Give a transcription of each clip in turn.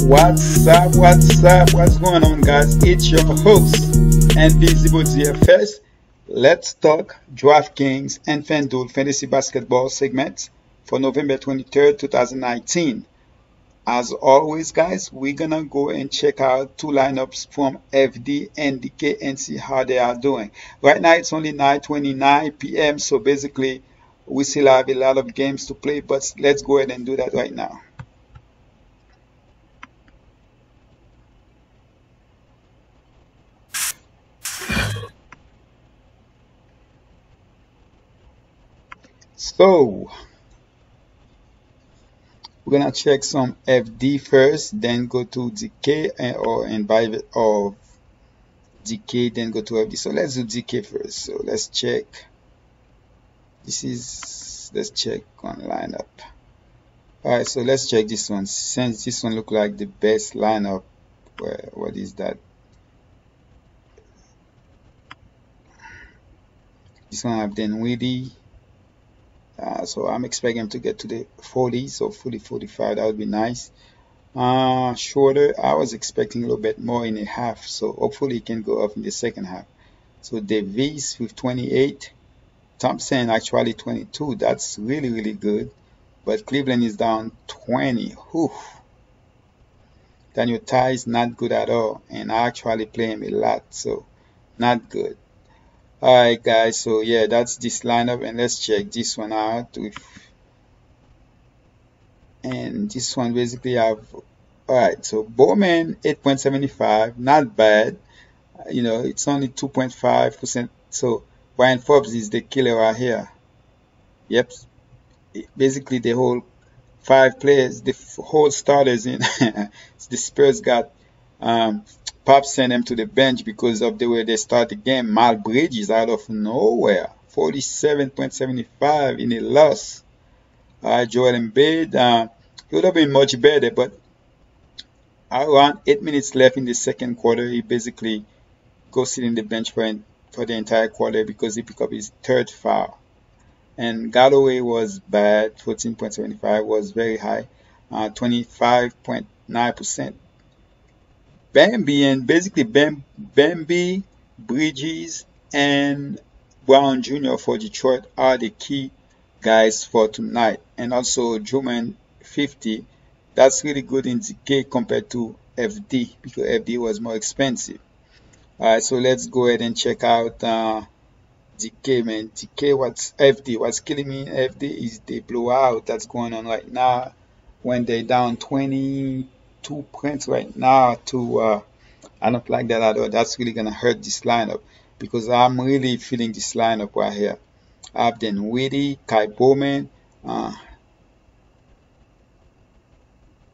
What's going on, guys? It's your host, Invisible DFS. Let's talk DraftKings and Fanduel Fantasy Basketball segment for November 23rd, 2019. As always, guys, we're gonna go and check out two lineups from FD and DK and see how they are doing. Right now, it's only 9:29 p.m., so basically, we still have a lot of games to play, but let's go ahead and do that right now. So, we're gonna check some FD first, then go to DK or invite or DK, then go to FD. So let's do DK first. So let's check. Let's check on lineup. Alright, so let's check this one. Since this one look like the best lineup, what is that? This one I've done Weedy. So I'm expecting him to get to the 40, so 40, 45, that would be nice. Shorter, I was expecting a little bit more in a half, so hopefully he can go up in the second half. So Davis with 28, Thompson actually 22, that's really good. But Cleveland is down 20. Whew. Daniel Ty is not good at all, and I actually play him a lot, so not good. Alright guys, so yeah, that's this lineup, and let's check this one out. And this one basically have, alright, so Bowman 8.75, not bad. You know, it's only 2.5%. So Brian Forbes is the killer right here. Yep, basically the whole 5 players, the whole starters in the Spurs got Pop sent them to the bench because of the way they start the game. Mal Bridges out of nowhere, 47.75 in a loss. Joel Embiid, he would have been much better, but around 8 minutes left in the second quarter, he basically goes sit in the bench for the entire quarter because he picked up his 3rd foul. And Galloway was bad, 14.75 was very high, 25.9%. Bambi and basically Bambi, Bridges, and Brown Jr. for Detroit are the key guys for tonight. And also Drummond 50. That's really good in DK compared to FD because FD was more expensive. Alright, so let's go ahead and check out DK, man. DK, what's FD? What's killing me in FD is the blowout that's going on right now when they're down 22 points right now to I don't like that at all. That's really gonna hurt this lineup because I'm really feeling this lineup right here. I've done Weedy, Kai Bowman,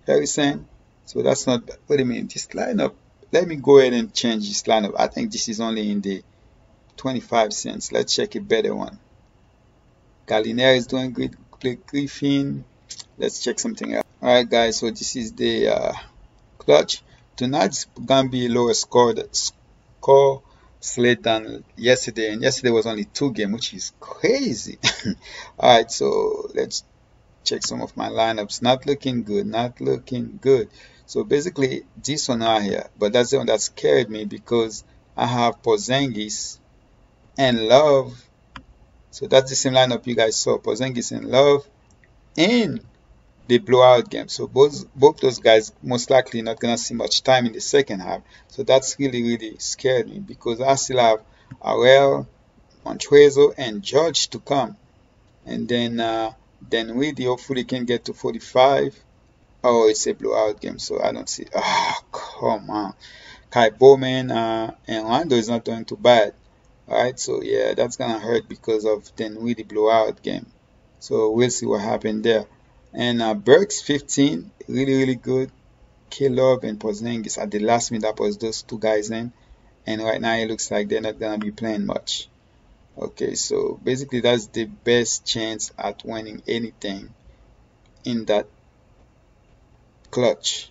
Harrison. So that's not what I mean. This lineup, let me go ahead and change this lineup. I think this is only in the 25 cents. Let's check a better one. Gallinari is doing good. Griffin. Let's check something else. Alright guys, so this is the clutch. Tonight's gonna be a lower score slate than yesterday, and yesterday was only 2 games, which is crazy. Alright, so let's check some of my lineups. Not looking good. So basically this one right here, but that's the one that scared me because I have Porzingis and Love. So that's the same lineup you guys saw, Porzingis and Love in the blowout game. So both those guys most likely not gonna see much time in the second half. So that's really scared me because I still have Arel, Montrezl, and George to come, and then Weedy hopefully can get to 45. Oh, it's a blowout game, so I don't see. Ah, come on. Kai Bowman and Rondo is not doing too bad. Alright, so yeah, that's gonna hurt because of Weedy blowout game. So we'll see what happened there. And Burks 15, really good. K-Love and Porzingis at the last minute, that was those 2 guys in. And right now it looks like they're not gonna be playing much. Okay, so basically that's the best chance at winning anything in that clutch.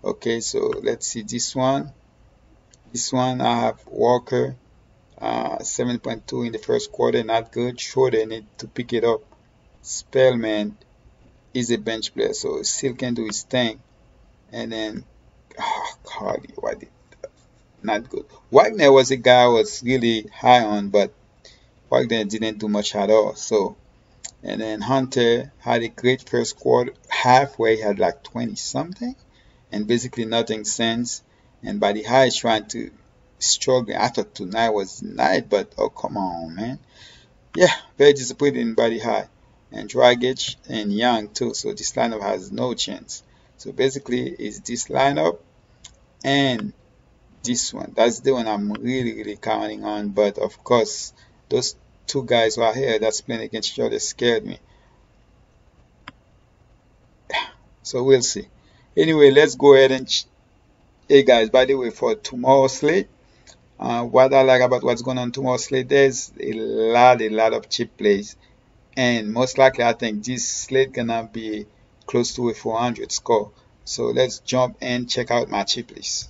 Okay, so let's see this one. This one I have Walker, 7.2 in the first quarter, not good. Shorter need to pick it up. Spellman is a bench player, so still can do his thing. And then Cardi, why did not good. Wagner was a guy I was really high on, but Wagner didn't do much at all. So and then Hunter had a great first quarter, half where he had like 20 something, and basically nothing since. And by the high, trying to struggle. I thought tonight was the night, but oh come on, man. Yeah, very disappointed in body high. And Dragic and Young too. So this lineup has no chance. So basically, it's this lineup and this one. That's the one I'm really counting on. But of course, those two guys right here that's playing against each other scared me. So we'll see. Anyway, let's go ahead and hey guys, by the way, for tomorrow's slate, what I like about what's going on tomorrow's slate, there's a lot of cheap plays, and most likely I think this slate gonna be close to a 400 score. So let's jump and check out my cheap list.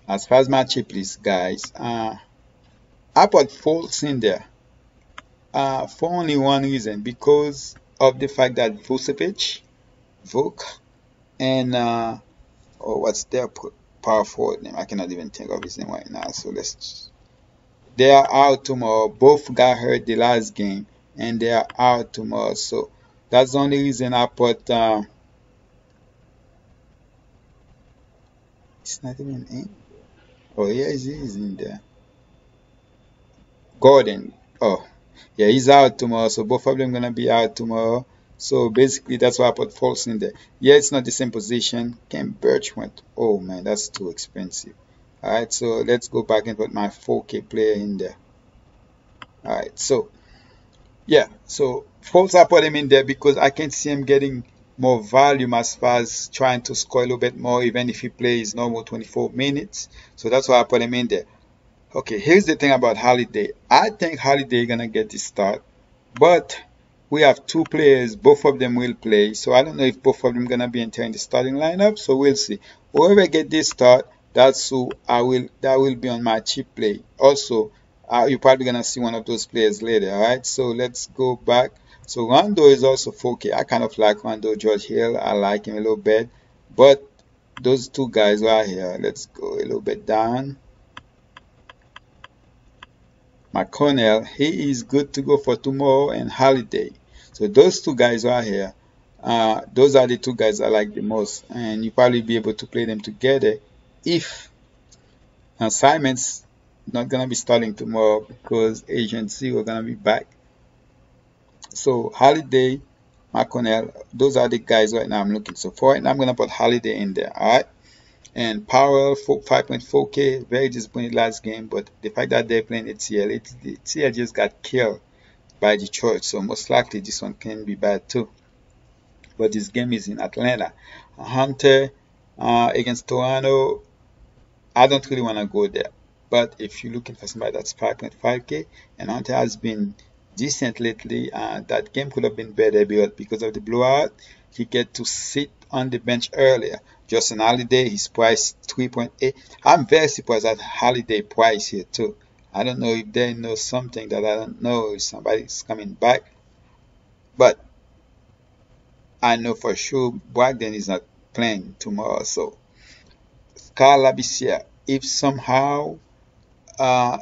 As far as my cheap list, guys, I put Fultz in there for only one reason, because of the fact that Vucevic, Vuk, and or what's their power forward name? I cannot even think of his name right now. So they are out tomorrow. Both got hurt the last game, and they are out tomorrow. So that's the only reason I put. It's not even in. Oh yeah, he is in there. Gordon. Oh yeah, he's out tomorrow. So both of them gonna be out tomorrow. So basically, that's why I put Fultz in there. Yeah, it's not the same position. Ken Birch went. Oh man, that's too expensive. Alright, so let's go back and put my 4K player in there. Alright, so yeah, so Fultz I put him in there because I can see him getting more volume as far as trying to score a little bit more, even if he plays normal 24 minutes. So that's why I put him in there. Okay, here's the thing about Holiday. I think Holiday gonna get the start, but we have two players. Both of them will play, so I don't know if both of them gonna be entering the starting lineup. So we'll see. Whoever get this start, that's who I will. That will be on my cheap play. Also, you're probably gonna see one of those players later. All right. So let's go back. So Rondo is also 4K. I kind of like Rondo. George Hill, I like him a little bit, but those two guys right here. Let's go a little bit down. McConnell, he is good to go for tomorrow, and Holiday. So those two guys right here, those are the two guys I like the most, and you probably be able to play them together if Simon's not gonna be starting tomorrow because Agent Zero gonna be back. So Holiday, McConnell, those are the guys right now I'm looking. So for right now, I'm gonna put Holiday in there. All right. And Powell 5.4K, very disappointed last game, but the fact that they're playing ATL, ATL just got killed by Detroit, so most likely this one can be bad too. But this game is in Atlanta. Hunter against Toronto, I don't really want to go there. But if you're looking for somebody that's 5.5K, and Hunter has been decent lately, that game could have been better because of the blowout. He get to sit on the bench earlier. Justin Holiday, his price 3.8. I'm very surprised at Holiday price here too. I don't know if they know something that I don't know, if somebody's coming back. But I know for sure Bragdon is not playing tomorrow. So Carl Labissiere, if somehow uh,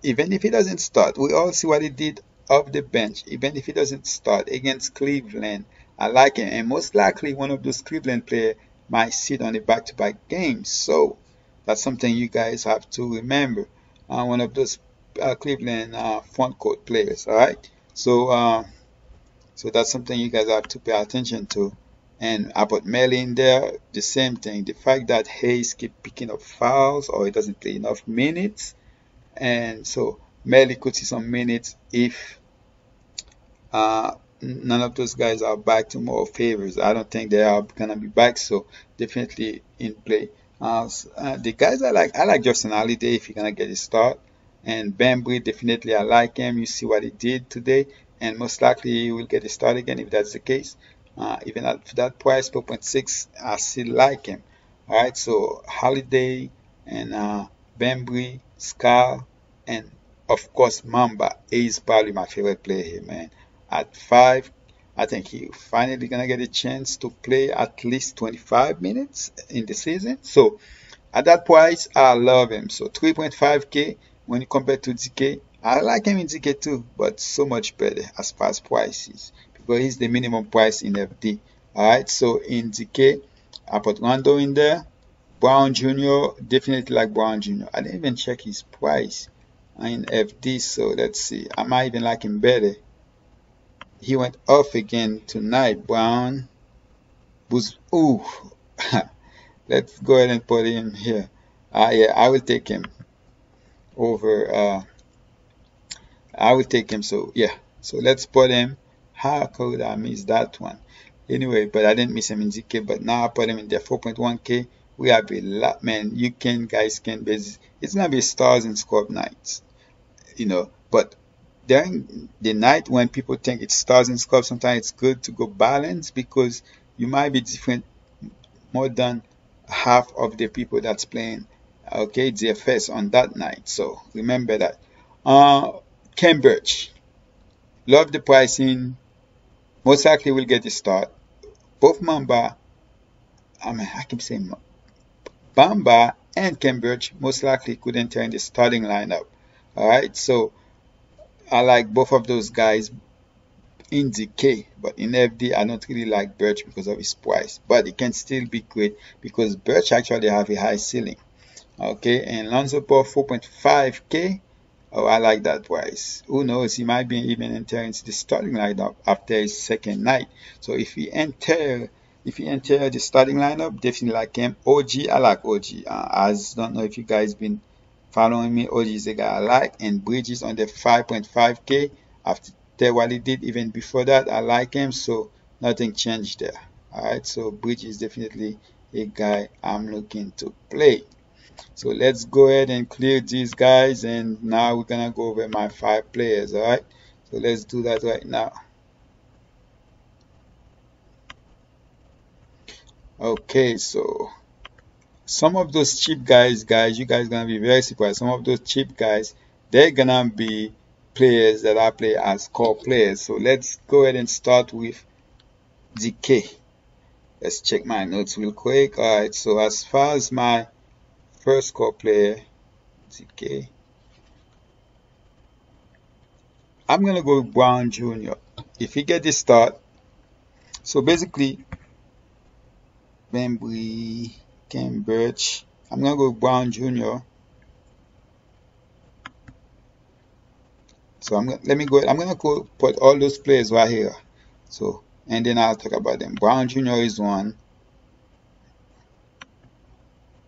even if he doesn't start, we all see what he did off the bench. Even if he doesn't start against Cleveland, I like him. And most likely one of those Cleveland players might sit on the back-to-back games. So that's something you guys have to remember. One of those Cleveland front court players. All right. So that's something you guys have to pay attention to. And I put Melly in there, the same thing. The fact that Hayes keep picking up fouls or he doesn't play enough minutes, and so Melly could see some minutes if none of those guys are back to more favors. I don't think they are gonna be back, so definitely in play. The guys I like Justin Holiday if he's gonna get a start, and Bambry definitely I like him. You see what he did today, and most likely he will get a start again if that's the case. Even at that price, 4.6, I still like him. All right, so Holiday and Bambry, Scar, and of course Mamba is probably my favorite player here, man. At 5, I think he finally gonna get a chance to play at least 25 minutes in the season. So at that price, I love him. So 3.5K when you compare to DK, I like him in DK too, but so much better as far as prices because he's the minimum price in FD. Alright, so in DK, I put Rondo in there. Brown Jr., definitely like Brown Jr. I didn't even check his price in FD, so let's see. I might even like him better. He went off again tonight. Brown was, ooh. Let's go ahead and put him here. Yeah, I will take him over. I will take him. So yeah, so let's put him. How could I miss that one? Anyway, but I didn't miss him in ZK. But now I put him in there 4.1K. We have a lot, man. You can, guys, can base. It's gonna be stars and scope nights, you know. But during the night when people think it's stars and scope, sometimes it's good to go balance because you might be different more than half of the people that's playing DFS on that night. So remember that. Cambridge, love the pricing. Most likely will get the start. Both Mamba, I keep saying Bamba and Cambridge most likely could enter in the starting lineup. Alright, so I like both of those guys in DK, but in FD I don't really like Birch because of his price, but it can still be great because Birch actually have a high ceiling. Okay, and Lonzo Ball 4.5K. Oh, I like that price. Who knows, he might be even entering into the starting lineup after his second night. So if he enter the starting lineup, definitely like him. OG, I like OG. I don't know if you guys been following me. OG is a guy I like, and Bridges on the 5.5K after what he did even before that, I like him, so nothing changed there. Alright, so Bridges is definitely a guy I'm looking to play. So let's go ahead and clear these guys, and now we're gonna go over my 5 players. Alright, so let's do that right now. Okay, so some of those cheap guys, you guys gonna be very surprised. Some of those cheap guys, they're gonna be players that I play as core players. So let's go ahead and start with DK. Let's check my notes real quick. Alright, so as far as my first core player, DK, I'm gonna go with Brown Jr. If he get this start, so basically Bembry, Cambridge, I'm gonna go with Brown Jr. So I'm gonna go put all those players right here. So and then I'll talk about them. Brown Jr. is one.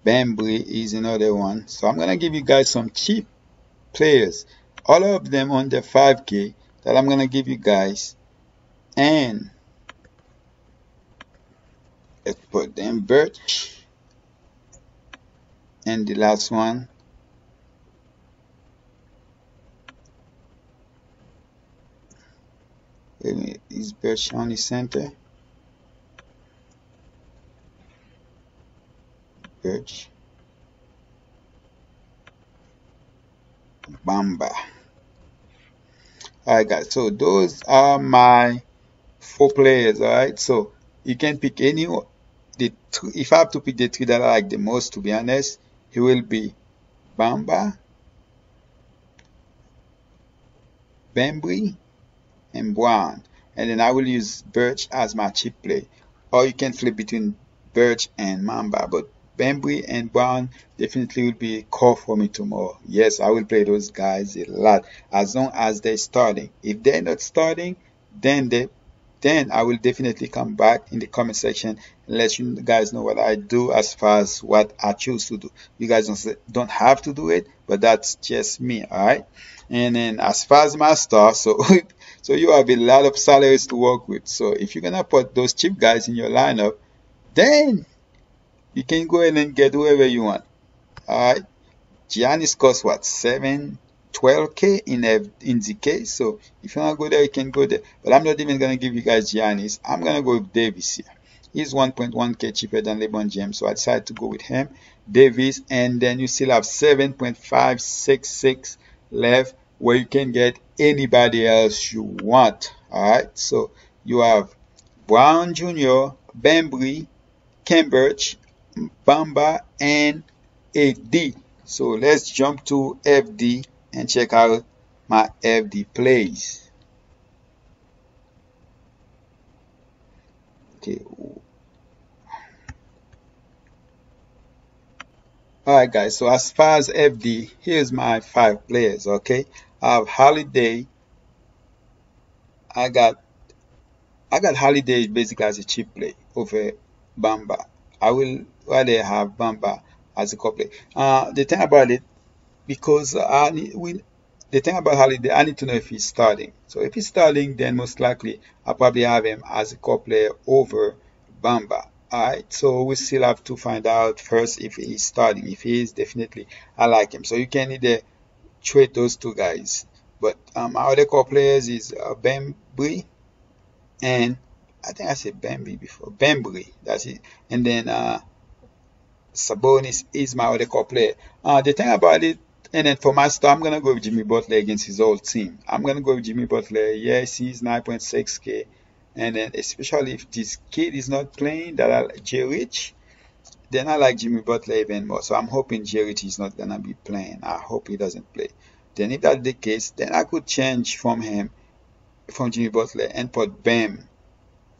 Bembry is another one. So I'm gonna give you guys some cheap players, all of them under 5K that I'm gonna give you guys. And let's put them Birch. And the last one, is Birch on the center? Birch, Bamba. Alright guys, so those are my 4 players. Alright, so you can pick any. If I have to pick the 3 that I like the most, to be honest, it will be Bamba, Bembry, and Brown. And then I will use Birch as my cheap play. Or you can flip between Birch and Mamba, but Bembry and Brown definitely will be a core for me tomorrow. Yes, I will play those guys a lot as long as they're starting. If they're not starting, then I will definitely come back in the comment section and let you guys know what I do as far as what I choose to do. You guys don't have to do it, but that's just me. Alright, and then as far as my star, so so you have a lot of salaries to work with. So if you're gonna put those cheap guys in your lineup, then you can go ahead and get whoever you want. Alright, Giannis costs what, 12K in the case. So if you want to go there, you can go there. But I'm not even going to give you guys Giannis. I'm going to go with Davis here. He's 1.1K cheaper than LeBron James, so I decided to go with him. Davis, and then you still have 7.566 left where you can get anybody else you want. Alright, so you have Brown Jr., Bembry, Cambridge, Bamba, and AD. So let's jump to FD and check out my FD plays. Okay. Alright guys, so as far as FD, here's my 5 players, okay? I have Holiday. I got Holiday basically as a cheap play over Bamba. I will rather have Bamba as a couple play. The thing about it, because the thing about Holiday, I need to know if he's starting. So if he's starting, then most likely I'll probably have him as a couple player over Bamba. Alright, so we still have to find out first if he's starting. If he is, definitely I like him. So you can either trade those two guys. But our other couple players is Bembry, and I think I said Bambi before. Bembry, that's it. And then Sabonis is my other core player. The thing about it, and then for my start, I'm gonna go with Jimmy Butler against his old team. I'm gonna go with Jimmy Butler. Yes, he's 9.6K, and then especially if this kid is not playing, that I like J Rich, then I like Jimmy Butler even more. So I'm hoping J Rich is not gonna be playing. I hope he doesn't play. Then if that's the case, then I could change from Jimmy Butler, and put Bam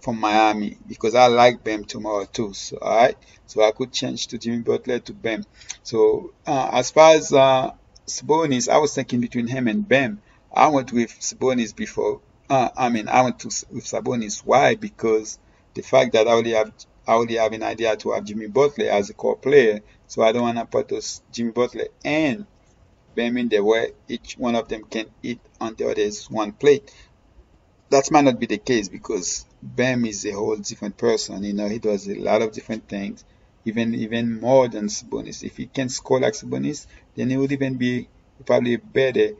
from Miami, because I like Bam tomorrow too. So alright, so I could change to Jimmy Butler to Bam. So as far as Sabonis, I was thinking between him and Bam. I went with Sabonis before. I went with Sabonis. Why? Because the fact that I already have an idea to have Jimmy Butler as a core player, so I don't want to put those Jimmy Butler and Bam in there where each one of them can eat on the other's one plate. That might not be the case, because Bam is a whole different person. He does a lot of different things, even more than Sabonis. If he can score like Sabonis, then he would even be probably a better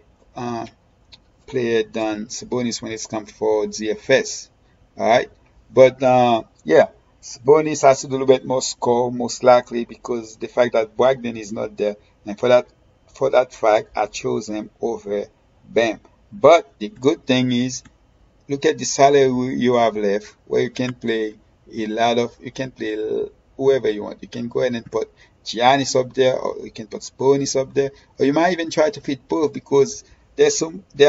player than Sabonis when it's come for DFS. Alright, but yeah, Sabonis has to do a little bit more score, most likely, because the fact that Brogdon is not there, and for that fact, I chose him over Bam. But the good thing is, look at the salary you have left, where you can play you can play whoever you want. You can go ahead and put Giannis up there, or you can put Sabonis up there, or you might even try to fit both, because there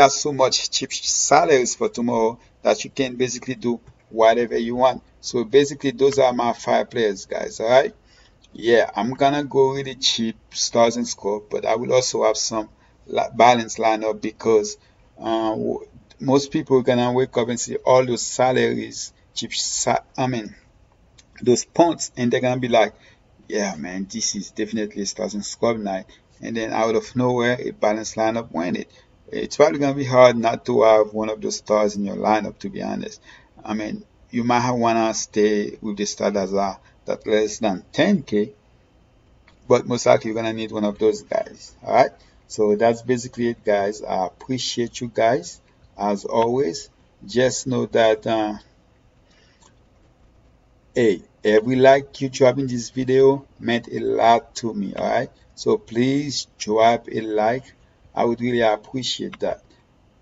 are so much cheap salaries for tomorrow that you can basically do whatever you want. So basically, those are my 5 players, guys. Alright, yeah, I'm gonna go really cheap stars and score, but I will also have some balanced lineup, because most people are gonna wake up and see all those salaries, those points, and they're gonna be like, yeah, man, this is definitely a stars and scrub night. And then out of nowhere, a balanced lineup win it. It's probably gonna be hard not to have one of those stars in your lineup, to be honest. You might wanna stay with the stars that less than 10K, but most likely you're gonna need one of those guys. Alright, so that's basically it, guys. I appreciate you guys. As always, just know that hey, every like you drop in this video meant a lot to me. Alright, so please drop a like. I would really appreciate that.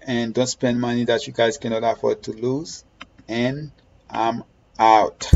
And don't spend money that you guys cannot afford to lose. And I'm out.